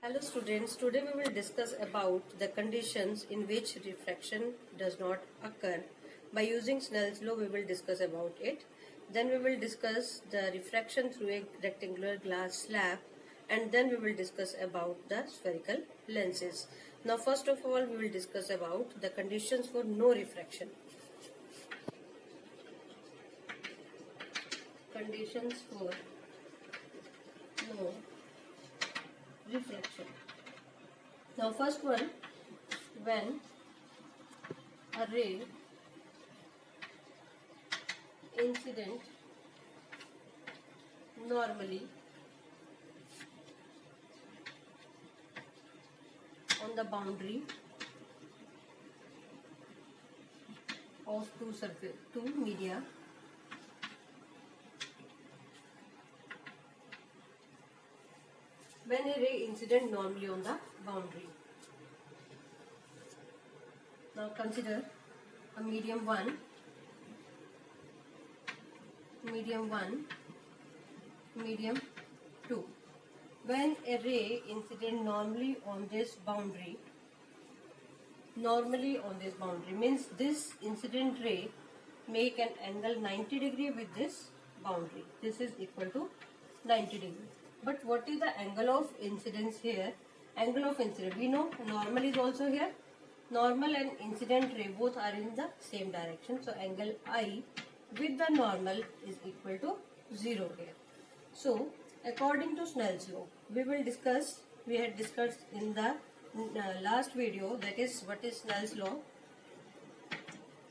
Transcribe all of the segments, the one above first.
Hello students, today we will discuss about the conditions in which refraction does not occur. By using Snell's law we will discuss about it. Then we will discuss the refraction through a rectangular glass slab, and then we will discuss about the spherical lenses. Now first of all we will discuss about the conditions for no refraction. Conditions for no refraction. Now first one, when a ray incident normally on the boundary of two media when a ray incident normally on the boundary. Now consider a medium 1, medium 2. When a ray incident normally on this boundary means this incident ray make an angle 90 degree with this boundary. This is equal to 90 degree. But what is the angle of incidence here? Angle of incidence, we know normal is also here. Normal and incident ray both are in the same direction. So angle I with the normal is equal to 0 here. So according to Snell's law, we had discussed in the last video, that is what is Snell's law.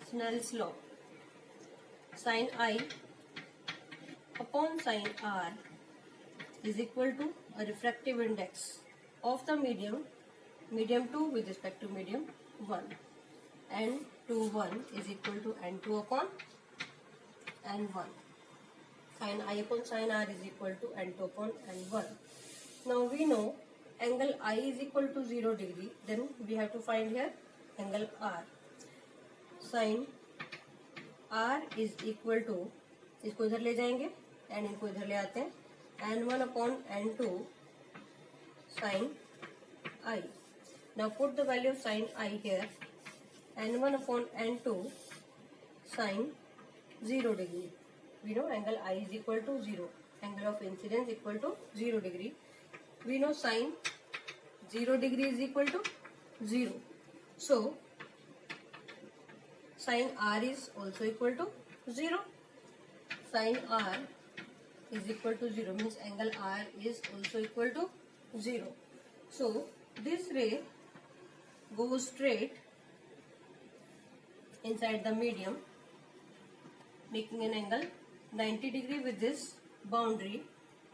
Snell's law, sin I upon sin R is equal to a refractive index of the medium 2 with respect to medium 1. N21 is equal to N2 upon N1. Sin I upon sin R is equal to N2 upon N1. Now we know angle I is equal to 0 degree. Then we have to find here angle R. Sin R is equal to, इसको इधर ले जाएंगे and इनको इधर ले आते हैं, N1 upon N2 sin I. Now put the value of sin I here. N1 upon N2 sin 0 degree. We know angle I is equal to 0. Angle of incidence equal to 0 degree. We know sin 0 degree is equal to 0. So sin R is also equal to 0. Sin R is equal to 0 means angle R is also equal to 0. So this ray goes straight inside the medium, making an angle 90 degree with this boundary,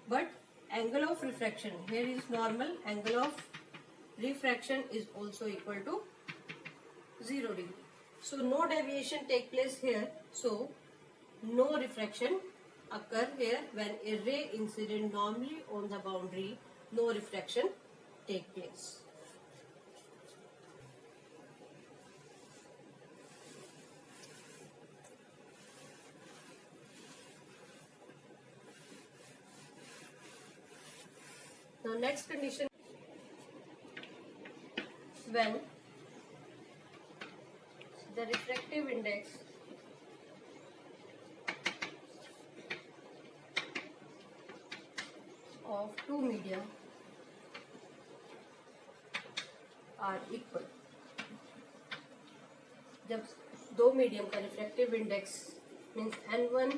but angle of refraction here is normal, angle of refraction is also equal to 0 degree. So no deviation take place here, so no refraction occur here. When a ray incident normally on the boundary, no refraction take place. Now next condition, when the refractive index of two media are equal. जब दो medium का refractive index means N1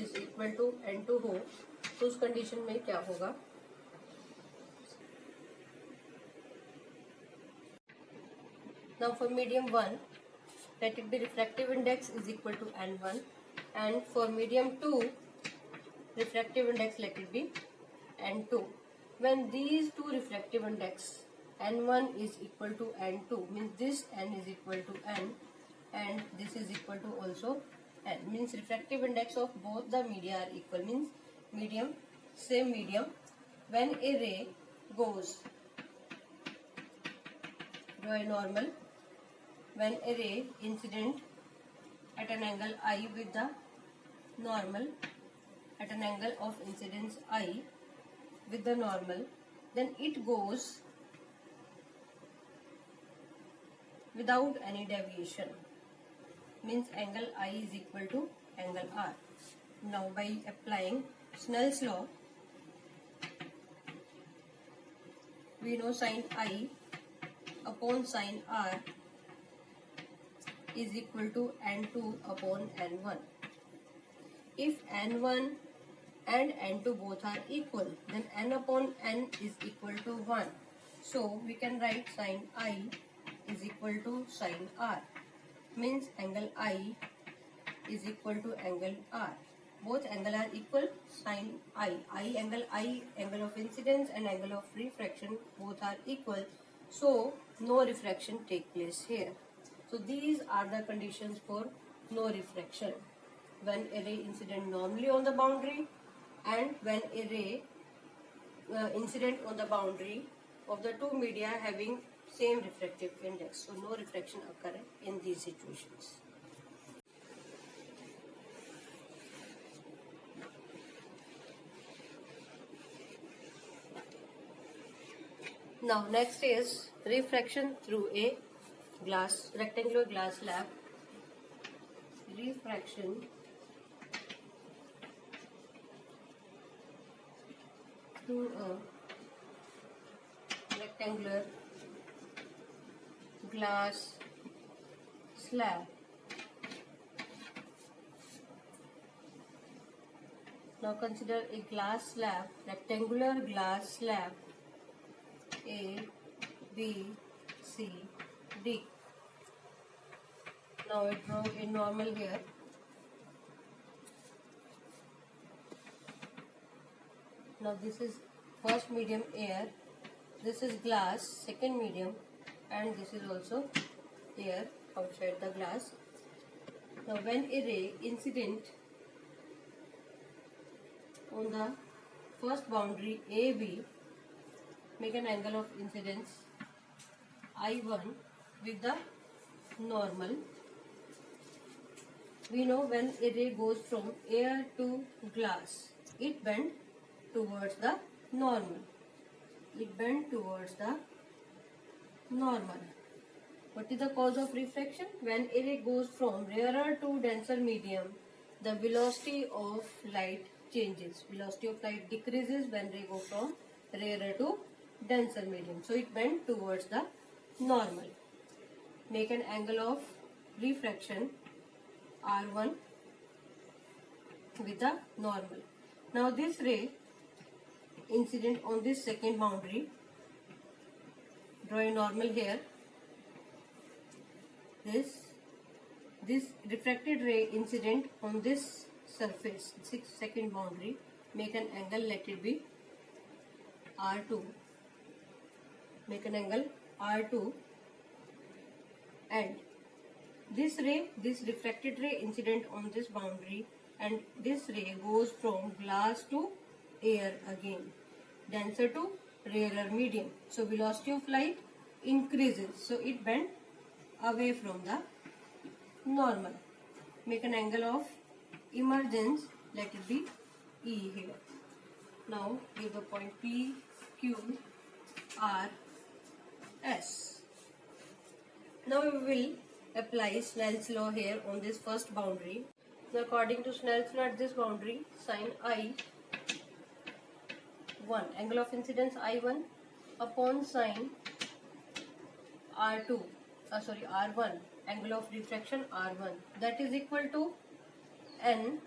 is equal to N2 हो, तो उस condition में क्या होगा? Now for medium 1, let it be refractive index is equal to N1, and for medium 2, refractive index let it be N2. When these two refractive index N1 is equal to N2 means this N is equal to N and this is equal to also N, means refractive index of both the media are equal, means medium, same medium, when a ray goes, draw a normal, when a ray incident at an angle I with the normal at an angle of incidence I with the normal, then it goes without any deviation, means angle I is equal to angle R. Now by applying Snell's law, we know sin I upon sin R is equal to N2 upon N1. If N1 and N2 both are equal, then N upon N is equal to 1. So we can write sin I is equal to sin R, means angle I is equal to angle R. Both angle are equal, sin I angle of incidence and angle of refraction both are equal, so no refraction take place here. So these are the conditions for no refraction: when a ray incident normally on the boundary, and when a ray incident on the boundary of the two media having same refractive index. So no refraction occur in these situations. Now next is refraction through a rectangular glass slab. Refraction through a rectangular glass slab. Now consider a glass slab, rectangular glass slab A, B, C, D. Now I draw a normal here. Now this is first medium air, this is glass, second medium, and this is also air outside the glass. Now when a ray incident on the first boundary AB, make an angle of incidence I1 with the normal. We know when a ray goes from air to glass, it bends towards the normal. It bends towards the normal. What is the cause of refraction? When a ray goes from rarer to denser medium, the velocity of light changes. Velocity of light decreases when ray go from rarer to denser medium. So it bends towards the normal. Make an angle of refraction R1 with the normal. Now this ray incident on this second boundary, draw a normal here. This refracted ray incident on this surface, second boundary, make an angle, let it be R2. Make an angle R2, and this ray, this refracted ray incident on this boundary, and this ray goes from glass to air again, denser to rarer medium. So velocity of light increases, so it bends away from the normal. Make an angle of emergence, let it be E here. Now give the point P, Q, R, S. Now we will apply Snell's law here on this first boundary. So according to Snell's law at this boundary, sin I1, angle of incidence I1 upon sin R1, angle of refraction R1, that is equal to N,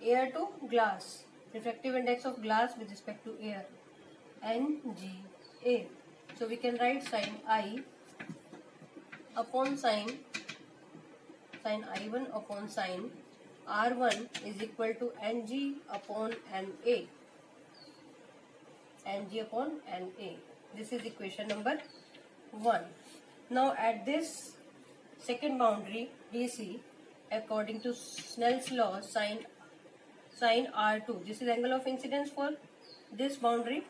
air to glass, refractive index of glass with respect to air, NGA. So we can write sin I upon sin I1 upon sin R1 is equal to Ng upon Na. Ng upon Na. This is equation number 1. Now at this second boundary DC, according to Snell's law, sin R2, this is angle of incidence for this boundary.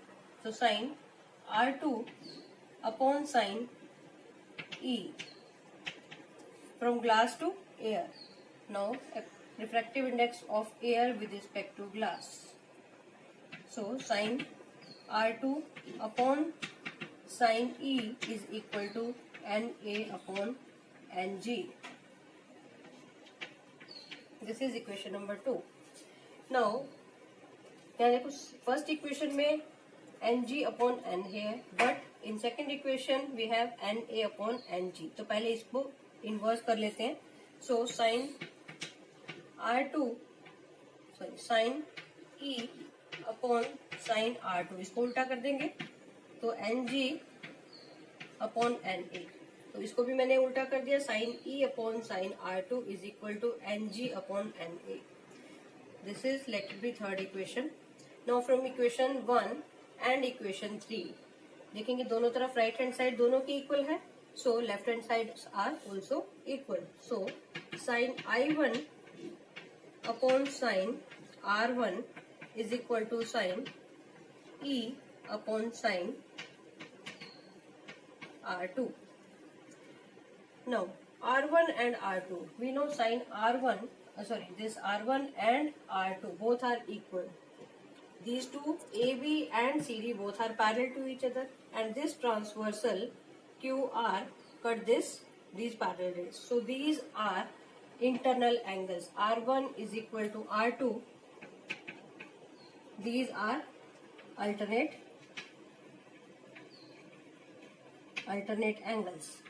So sin R2 upon sin E, from glass to air. Now refractive index of air with respect to glass. So sin R2 upon sin E is equal to Na upon Ng. This is equation number 2. Now, यहाँ देखो first equation में Ng upon N है, but in second equation we have Na upon Ng. तो पहले इसको inverse कर लेते हैं. So sine R2 sorry sine E upon sine R2 इसको उल्टा कर देंगे तो Ng अपॉन Na. तो इसको भी मैंने उल्टा कर दिया. Sine E upon sine R2 is equal to Ng upon Na. This is let it be third equation. Now from equation 1 and equation 3 देखेंगे दोनों तरफ राइट हैंड साइड दोनों की इक्वल है. So left hand side are also equal. So sine I1 upon sine R1 is equal to sine E upon sine R2. Now R1 and R2 we know sin R1 this R1 and R2 both are equal. These two AB and CD both are parallel to each other, and this transversal QR cut these parallel rays. So these are internal angles. R1 is equal to R2. These are alternate angles.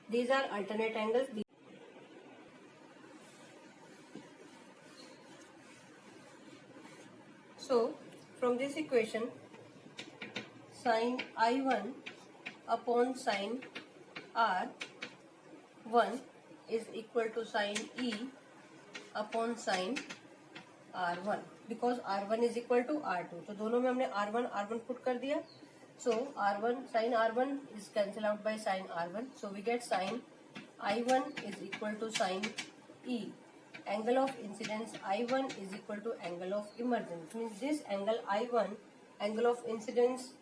These are alternate angles. So from this equation, sin I1 upon sin R1 is equal to sin E upon sin R1, because R1 is equal to R2. तो दोनों में हमने R1 put कर दिया. So R1 sin R1 is cancelled out by sin R1. So we get sin I1 is equal to sin E. Angle of incidence I1 is equal to angle of emergence. Means this angle I1, angle of incidence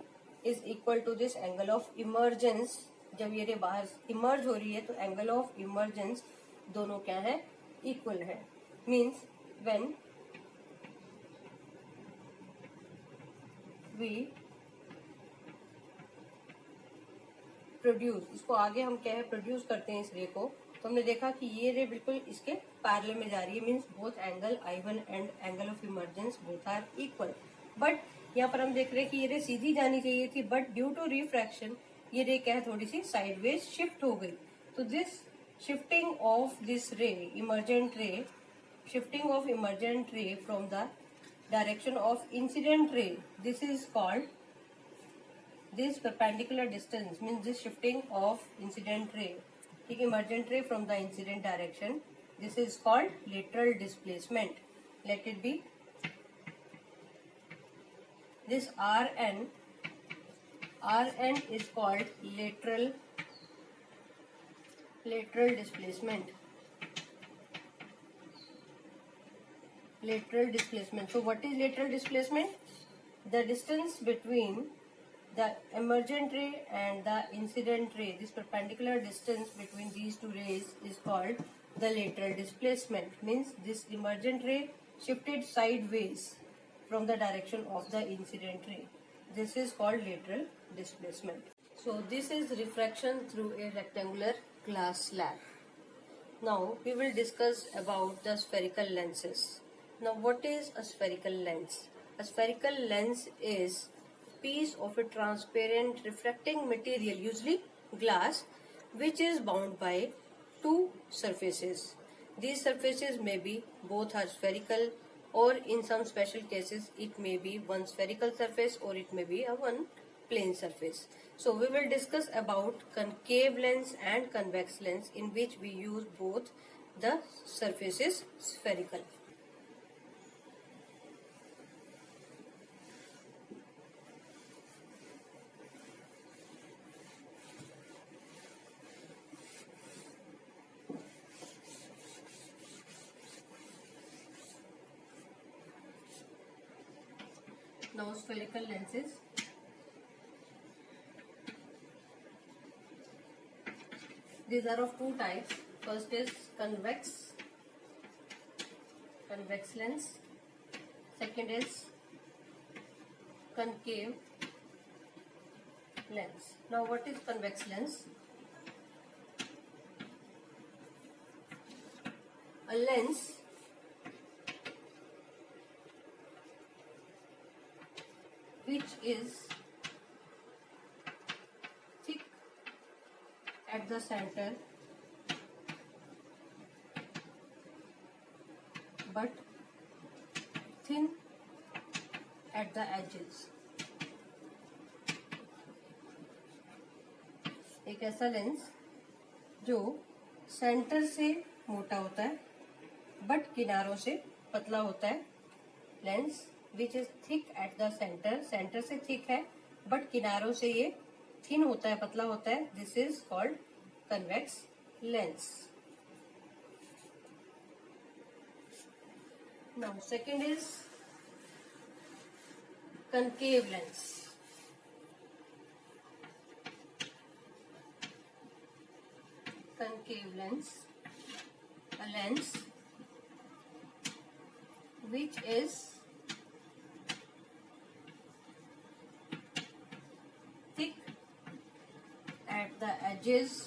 is equal to this angle of emergence. जब ये रे बाहर emerge हो रही है तो angle of emergence दोनों क्या है, इक्वल है. मीन्स व्हेन वी प्रोड्यूस, इसको आगे हम क्या है प्रोड्यूस करते हैं इस रे को, तो हमने देखा कि ये रे बिल्कुल इसके पैरेलल में जा रही है. Means both angle I1 and angle of emergence both are equal. But यहाँ पर हम देख रहे हैं कि ये रे सीधी जानी चाहिए थी, बट ड्यू टू रिफ्रैक्शन ये रे क्या है थोड़ी सी साइडवेज शिफ्ट हो गई. तो दिस शिफ्टिंग ऑफ दिस रे इमर्जेंट रे, शिफ्टिंग ऑफ इमर्जेंट रे from the direction of incident ray, this is called, this perpendicular distance means this shifting of incident ray, ठीक है, emergent ray from the incident direction, this is called lateral displacement. Let it be this Rn is called lateral displacement. So what is lateral displacement? The distance between the emergent ray and the incident ray, this perpendicular distance between these two rays is called the lateral displacement. Means this emergent ray shifted sideways from the direction of the incident ray. This is called lateral displacement. So this is refraction through a rectangular glass slab. Now we will discuss about the spherical lenses. Now what is a spherical lens? A spherical lens is piece of a transparent refracting material, usually glass, which is bound by two surfaces. These surfaces may be both are spherical, or in some special cases it may be one spherical surface or it may be a one plane surface. So we will discuss about concave lens and convex lens, in which we use both the surfaces spherical. Now spherical lenses. These are of two types. First is convex lens. Second is concave lens. Now what is convex lens? a lens which is thick at the center but thin at the edges. एक ऐसा lens जो centre से मोटा होता है but किनारों से पतला होता है. Lens which is thick at the centre, centre से थिक है बट किनारों से ये थिन होता है, पतला होता है. This is called convex lens. Now second is concave lens. Concave lens, a lens which is thick at the edges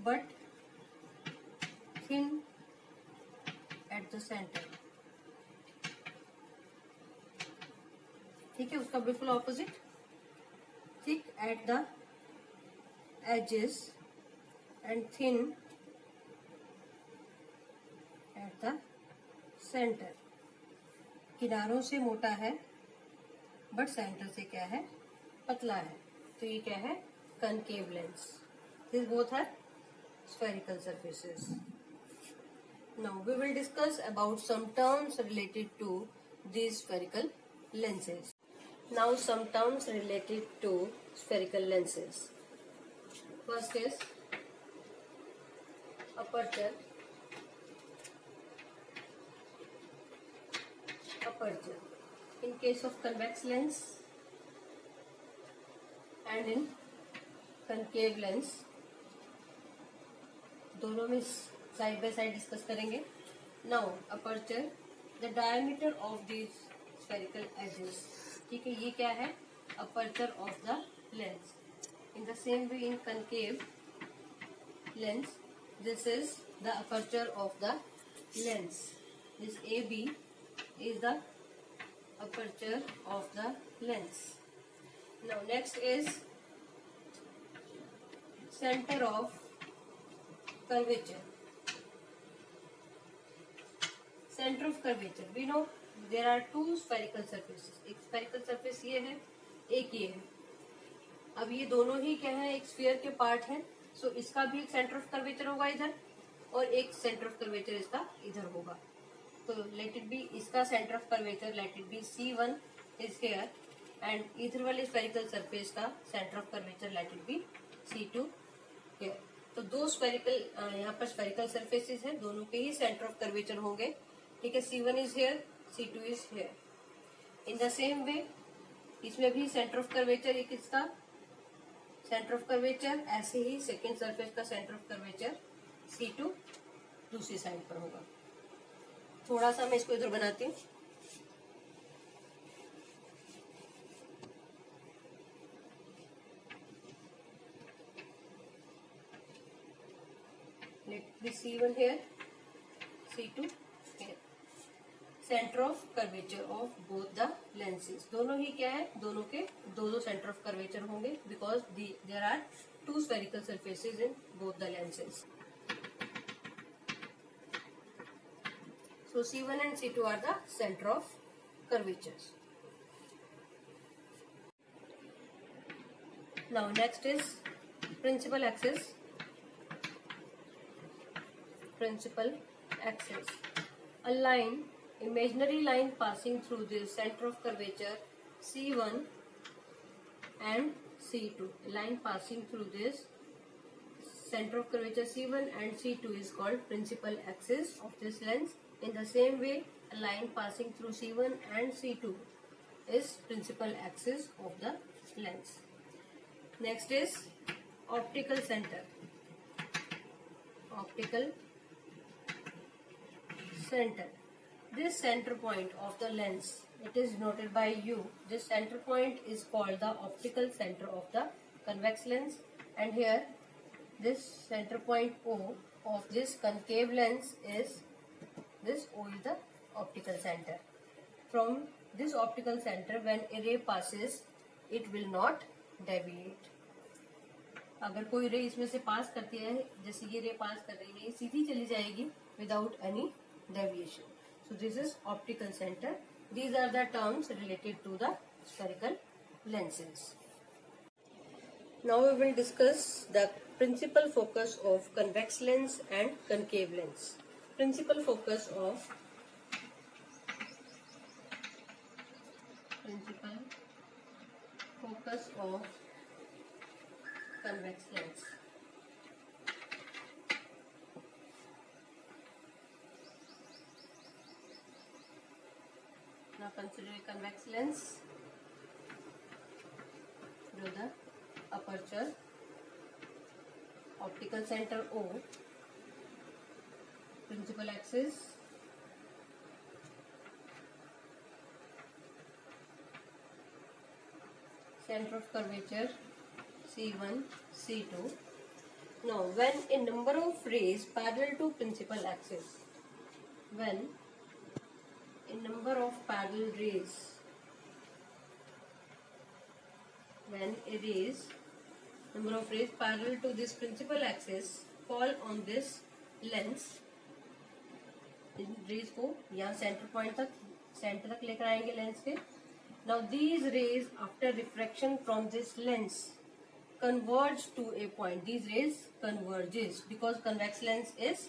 but thin at the center. ठीक है, उसका बिल्कुल opposite. Thick at the edges and thin at the centre. किनारों से मोटा है but centre से क्या है, पतला है. तो ये क्या है, concave lens. This both are spherical surfaces. Now we will discuss about some terms related to these spherical lenses. Now some terms related to spherical lenses. First is aperture. Aperture. In case of convex lens and in concave lens, दोनों में side by side discuss करेंगे. Now aperture, the diameter of these spherical edges. ठीक है, ये क्या है, aperture of the lens. In the same way in concave lens, this is the aperture of the lens. This AB is the aperture of the lens. Now next is center of curvature. Center of curvature, we know there are two spherical surfaces. एक spherical surface ये है, एक ये है. अब ये दोनों ही क्या है, एक स्फीयर के पार्ट है. सो इसका भी एक सेंटर ऑफ कर्वेचर होगा इधर और एक सेंटर ऑफ कर्वेचर इसका इधर होगा. तो लेट इट बी, इसका centre of curvature let it be C1 is here and इधर वाले स्फेरिकल सरफेस का centre of curvature let it be C2 here. तो दो स्फेरिकल यहाँ पर स्फेरिकल सरफेसेस हैं, दोनों के ही सेंटर ऑफ कर्वेचर होंगे. ठीक है, C1 is here, C2 is here. In the same way, इसमें भी सेंटर ऑफ कर्वेचर एक इसका सेंटर ऑफ कर्वेचर, ऐसे ही सेकेंड सरफेस का सेंटर ऑफ कर्वेचर C2 दूसरी साइड पर होगा. थोड़ा सा मैं इसको इधर बनाती हूँ. Let be C1 here, C2 here. Centre of curvature of both the lenses. दोनों ही क्या है, दोनों के दो दो सेंटर ऑफ कर्वेचर होंगे because there are two spherical surfaces in both the lenses. So C1 and C2 are the center of curvatures. Now next is principal axis. Principal axis. A line, imaginary line passing through the center of curvature C1 and C2. A line passing through this center of curvature C1 and C2 is called principal axis of this lens. In the same way, a line passing through C1 and C2 is principal axis of the lens. Next is optical center. Optical center. This center point of the lens, it is noted by U. This center point is called the optical center of the convex lens, and here this center point O of this concave lens is this O is the optical center. From this optical center when a ray passes, it will not deviate. अगर कोई रे इसमें से पास करती है, जैसे ये रे पास कर रही है, सीधी चली जाएगी without any deviation. So this is optical center. These are the terms related to the spherical lenses. Now we will discuss the principal focus of convex lens and concave lens. Principal focus of convex lens. Now consider a convex lens through the aperture, optical center O, principal axis, center of curvature C1, C2. Now when a number of rays parallel to principal axis, when a number of parallel rays, number of rays parallel to this principal axis fall on this lens, इन rays को यहाँ centre तक लेकर आएंगे lens के. Now these rays after refraction from this lens converge to a point. These rays converges because convex lens is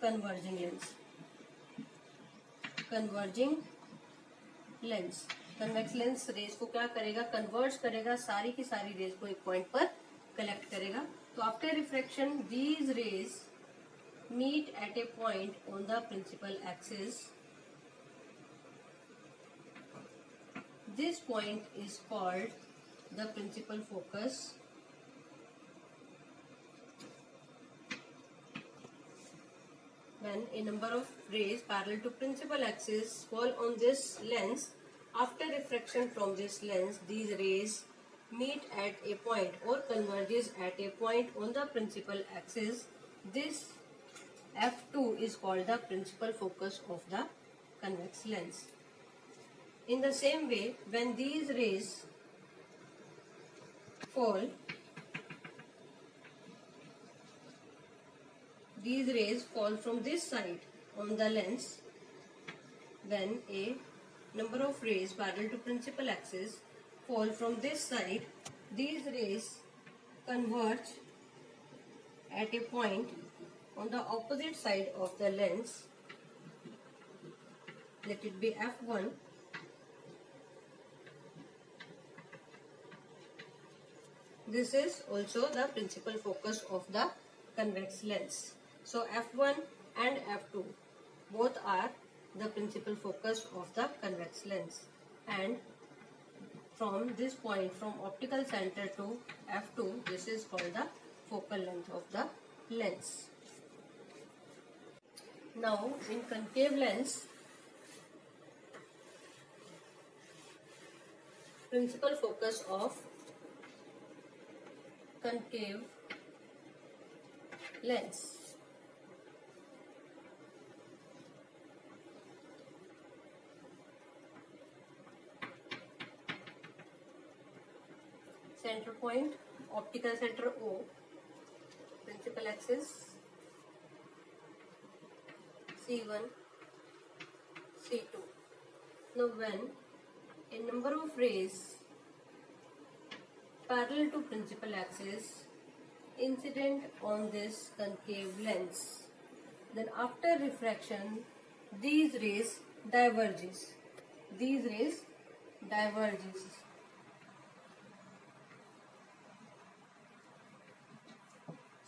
converging lens. Converging lens. Convex lens rays को क्या करेगा? कन्वर्ज करेगा, सारी की सारी रेज को एक पॉइंट पर कलेक्ट करेगा. तो after refraction these rays meet at a point on the principal axis. This point is called the principal focus. When a number of rays parallel to principal axis fall on this lens, after refraction from this lens, these rays meet at a point or converges at a point on the principal axis. This F2 is called the principal focus of the convex lens. In the same way, when these rays fall, from this side on the lens. When a number of rays parallel to principal axis fall from this side, these rays converge at a point on the opposite side of the lens. Let it be F1. This is also the principal focus of the convex lens. So F1 and F2 both are the principal focus of the convex lens, and from this point, from optical center to F2, this is called the focal length of the lens. Now in concave lens, principal focus of concave lens. Center point, optical center O, principal axis C1, C2. Now when a number of rays parallel to principal axis incident on this concave lens, then after refraction these rays diverges.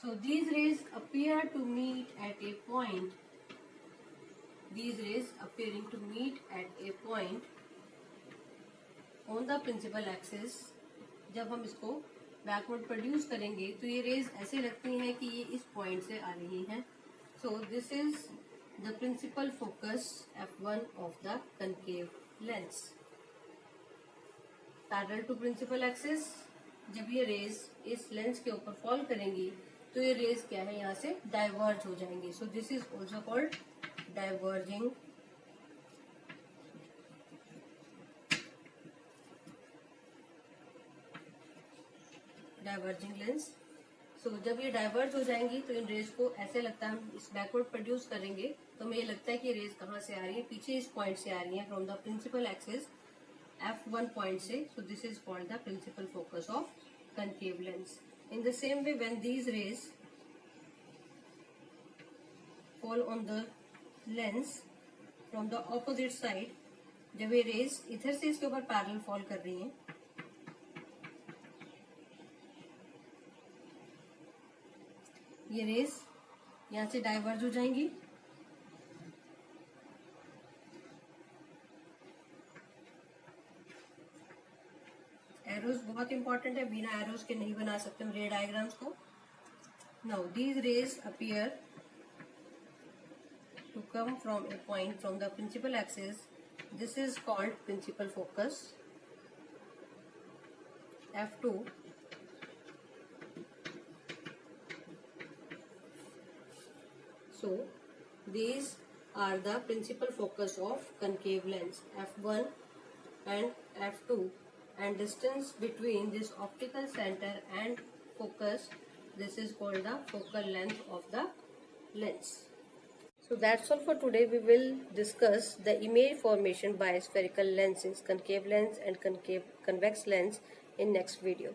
So these rays appear to meet at a point. These rays appearing to meet at a point on the principal axis. जब हम इसको backward produce करेंगे तो ये raise ऐसे लगती हैं कि ये इस पॉइंट से आ रही हैं. So this is the principal focus F1 of the concave lens. Parallel to principal axis जब ये रेज इस लेंस के ऊपर फॉल करेंगी तो ये रेज क्या है, यहाँ से डाइवर्ज हो जाएंगे. So this is also called diverging lens. So जब ये डाइवर्ज हो जाएंगी तो इन रेज को ऐसे लगता है, हम इस बैकवर्ड प्रोड्यूस करेंगे तो हमें ये लगता है कि रेज कहाँ से आ रही है, पीछे इस पॉइंट से आ रही है, from the principal axis F1 point से. So this is called the principal focus of concave lens. In the same way, when these rays fall on the lens from the opposite side, जब ये raise इधर से इसके ऊपर parallel fall कर रही हैं, ये रेज यहाँ से डाइवर्ज हो जाएंगी. एरोज बहुत इंपॉर्टेंट है, बिना एरोज के नहीं बना सकते हम रे डायग्राम्स को. Now these rays appear to come from a point from the principal axis. This is called principal focus F2. So these are the principal focus of concave lens F1 and F2, and distance between this optical center and focus, this is called the focal length of the lens. So that's all for today. We will discuss the image formation by spherical lenses, concave lens and convex lens in next video.